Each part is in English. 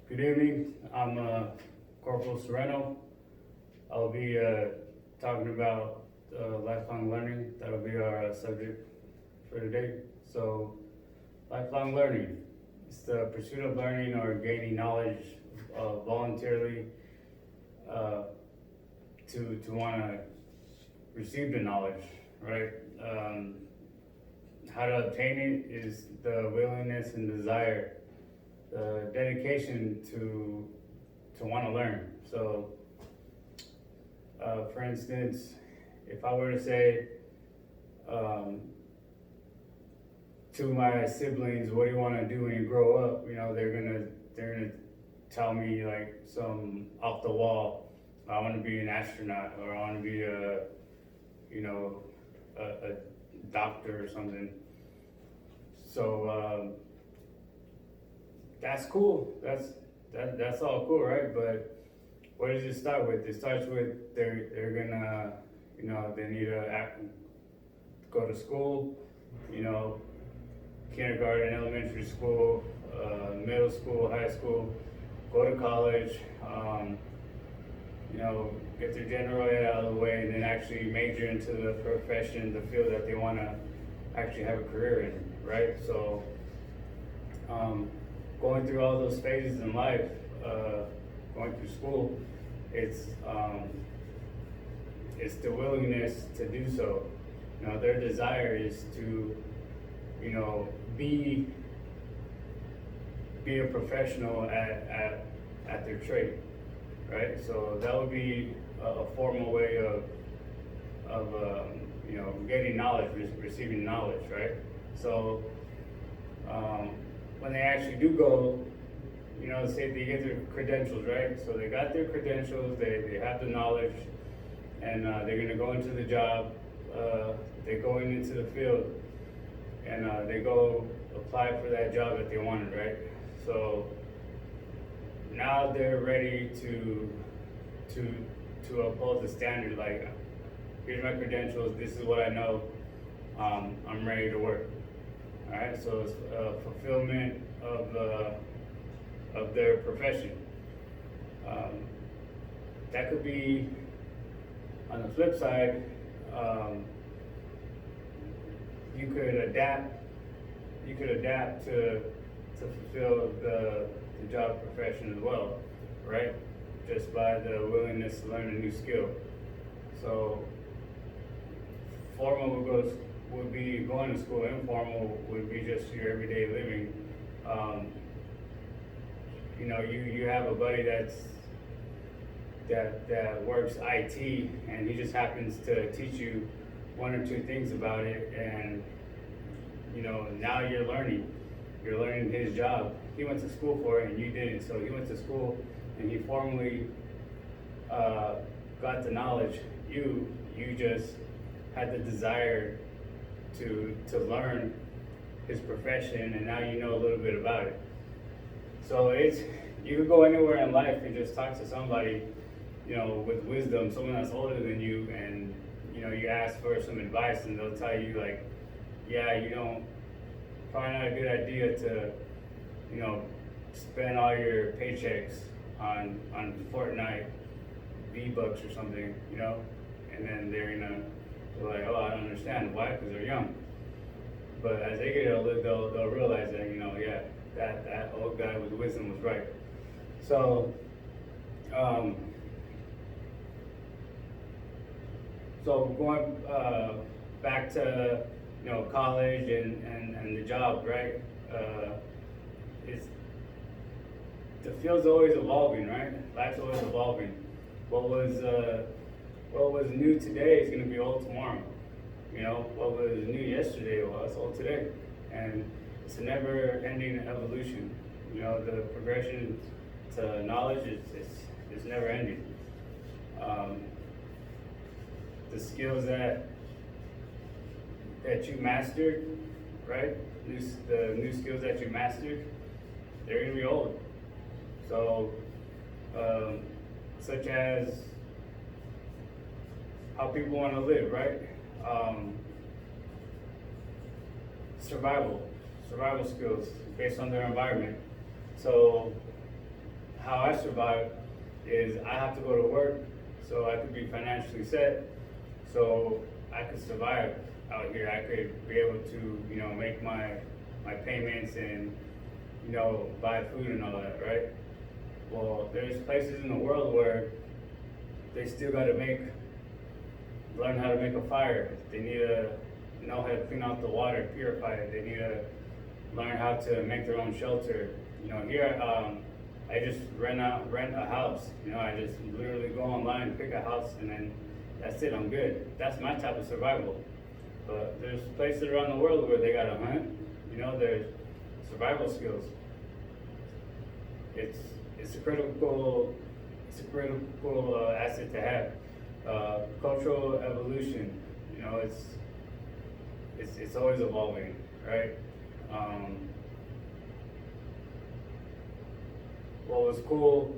Good evening. I'm Corporal Sereno. I'll be talking about lifelong learning. That'll be our subject for today. So, lifelong learning is the pursuit of learning or gaining knowledge voluntarily to want to receive the knowledge, right? How to obtain it is the willingness and desire, the dedication to want to learn. So, for instance, if I were to say to my siblings, "What do you want to do when you grow up?" You know, they're gonna tell me like some off the wall. I want to be an astronaut, or I want to be a doctor or something. So that's cool. That's all cool, right? But what does it start with? It starts with they're gonna, they need to go to school, kindergarten, elementary school, middle school, high school, go to college, get their general ed out of the way, and then actually major into the profession, the field that they want to actually have a career in, right? So going through all those phases in life, going through school, it's the willingness to do so. Their desire is to, be a professional at their trade, right? So that would be a formal way of getting knowledge, receiving knowledge, right? So when they actually do go, say they get their credentials, right? So they got their credentials, they have the knowledge, and they're gonna go into the job, they go into the field, and they go apply for that job that they wanted, right? So now they're ready to uphold the standard, like, here's my credentials, this is what I know, I'm ready to work. All right, so it's fulfillment of their profession. That could be, on the flip side, you could adapt to fulfill the job profession as well, right? Just by the willingness to learn a new skill. So formal would be going to school. Informal would be just your everyday living. You have a buddy that works IT, and he just happens to teach you one or two things about it, and now you're learning his job. He went to school for it and you didn't. So he went to school and he formally got the knowledge. You just had the desire to learn his profession, and now you know a little bit about it. So you could go anywhere in life and just talk to somebody, with wisdom, someone that's older than you, and you ask for some advice, and they'll tell you like, yeah, probably not a good idea to, spend all your paychecks on Fortnite V-Bucks or something, and then they're like, oh, I don't understand. Why? Because they're young. But as they get older, they'll realize that, yeah, that old guy with wisdom was right. So, going back to college and the job, right? The field's always evolving, right? Life's always evolving. What was new today is going to be old tomorrow. What was new yesterday, well, it's old today, and it's a never-ending evolution. The progression to knowledge is never-ending. The skills that you mastered, right? The new skills that you mastered, they're gonna be old. So, such as how people want to live, right? Survival skills based on their environment. So how I survive is I have to go to work so I could be financially set, so I could survive out here. I could be able to, make my payments and, buy food and all that, right? Well, there's places in the world where they still got to learn how to make a fire. They need to know how to clean out the water, purify it. They need to learn how to make their own shelter. Here, I just rent a house. I just literally go online, pick a house, and then that's it. I'm good. That's my type of survival. But there's places around the world where they gotta hunt. There's survival skills. It's a critical asset to have. Cultural evolution. It's always evolving, right? What was cool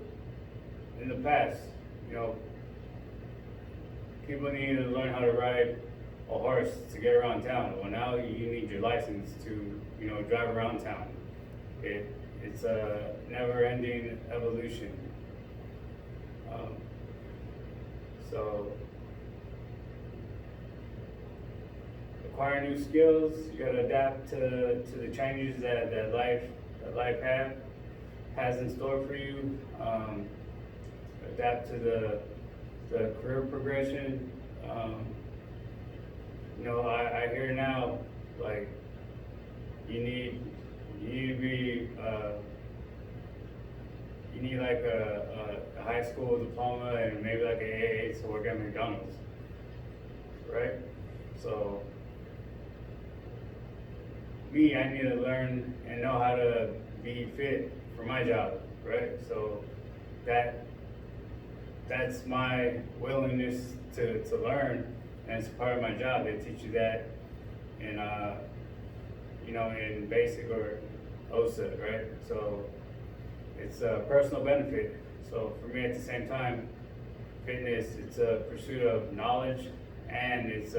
in the past, people needed to learn how to ride a horse to get around town. Well, now you need your license to, drive around town. It's a never-ending evolution. So acquire new skills. You gotta adapt to the changes that life has in store for you. Adapt to the career progression. I hear now, like, you need like a high school diploma and maybe like an AA to work at McDonald's, right? So I need to learn and know how to be fit for my job, right? So that's my willingness to learn, and it's part of my job. They teach you that in in basic or OSA, right? So it's a personal benefit. So for me, at the same time, fitness, it's a pursuit of knowledge, and it's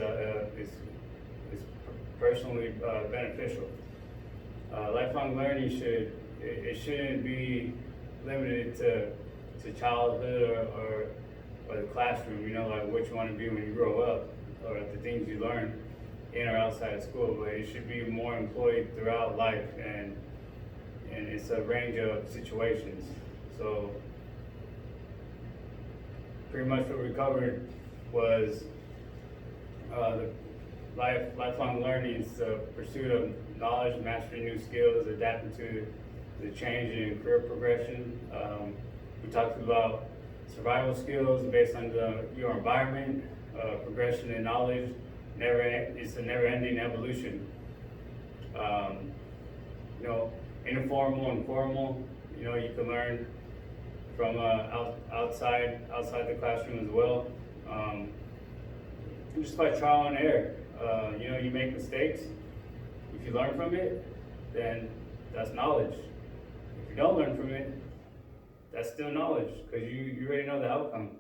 personally beneficial. Lifelong learning shouldn't be limited to childhood or the classroom, like what you want to be when you grow up, or the things you learn in or outside of school, but it should be more employed throughout life, and it's a range of situations. So pretty much what we covered was the lifelong learning is the pursuit of knowledge, mastering new skills, adapting to the change in career progression. We talked about survival skills based on your environment, progression in knowledge. It's a never-ending evolution. Informal and formal. You can learn from outside the classroom as well. Just by trial and error. You make mistakes. If you learn from it, then that's knowledge. If you don't learn from it, that's still knowledge, because you already know the outcome.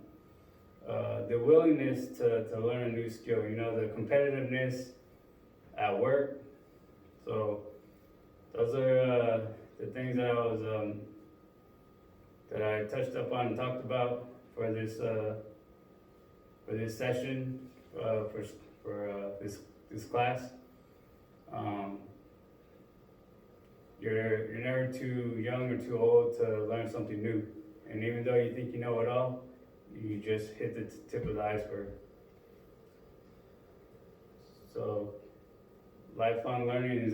The willingness to learn a new skill, the competitiveness at work. So those are the things that I touched up on and talked about for this session, for this class. You're never too young or too old to learn something new, and even though you think you know it all, you just hit the tip of the iceberg. So lifelong learning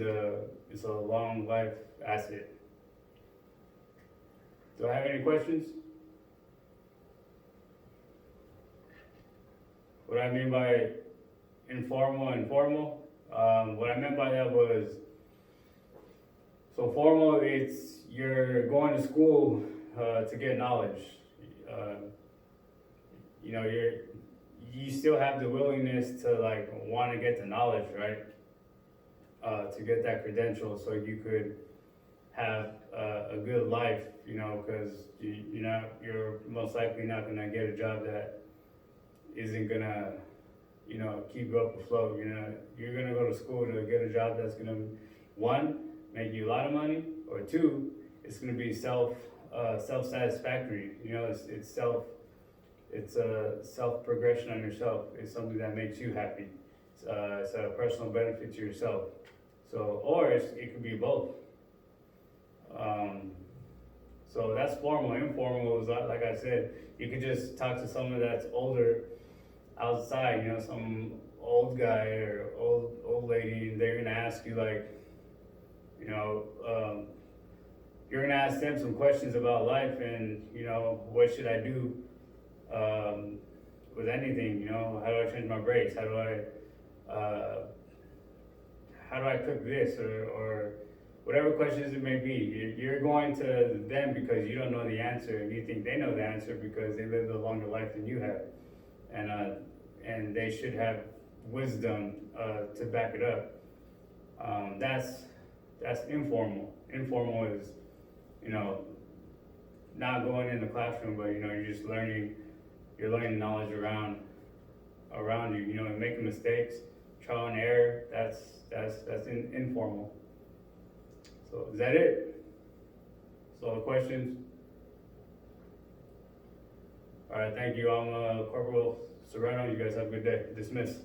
is a long life asset. Do I have any questions? What I mean by informal and formal, what I meant by that was, so formal, it's you're going to school to get knowledge. You still have the willingness to want to get the knowledge, right? To get that credential, so you could have a good life, because you're most likely not gonna get a job that isn't gonna, keep you up afloat. You're gonna go to school to get a job that's gonna, one, make you a lot of money, or two, it's gonna be self-satisfactory. It's a self-progression on yourself. It's something that makes you happy. It's a personal benefit to yourself. So, or it could be both. Um, so that's formal. Informal is like I said, you could just talk to someone that's older outside, some old guy or old lady, and they're gonna ask you like, you know, um, you're gonna ask them some questions about life and, what should I do with anything, how do I change my brakes? How do I cook this or whatever questions it may be. You're going to them because you don't know the answer and you think they know the answer because they lived a longer life than you have. And they should have wisdom to back it up. That's informal. Informal is, not going in the classroom, but you're just you're learning knowledge around you, and making mistakes, trial and error, that's informal. So is that it? So all the questions? All right, thank you. I'm Corporal Serrano. You guys have a good day. Dismissed.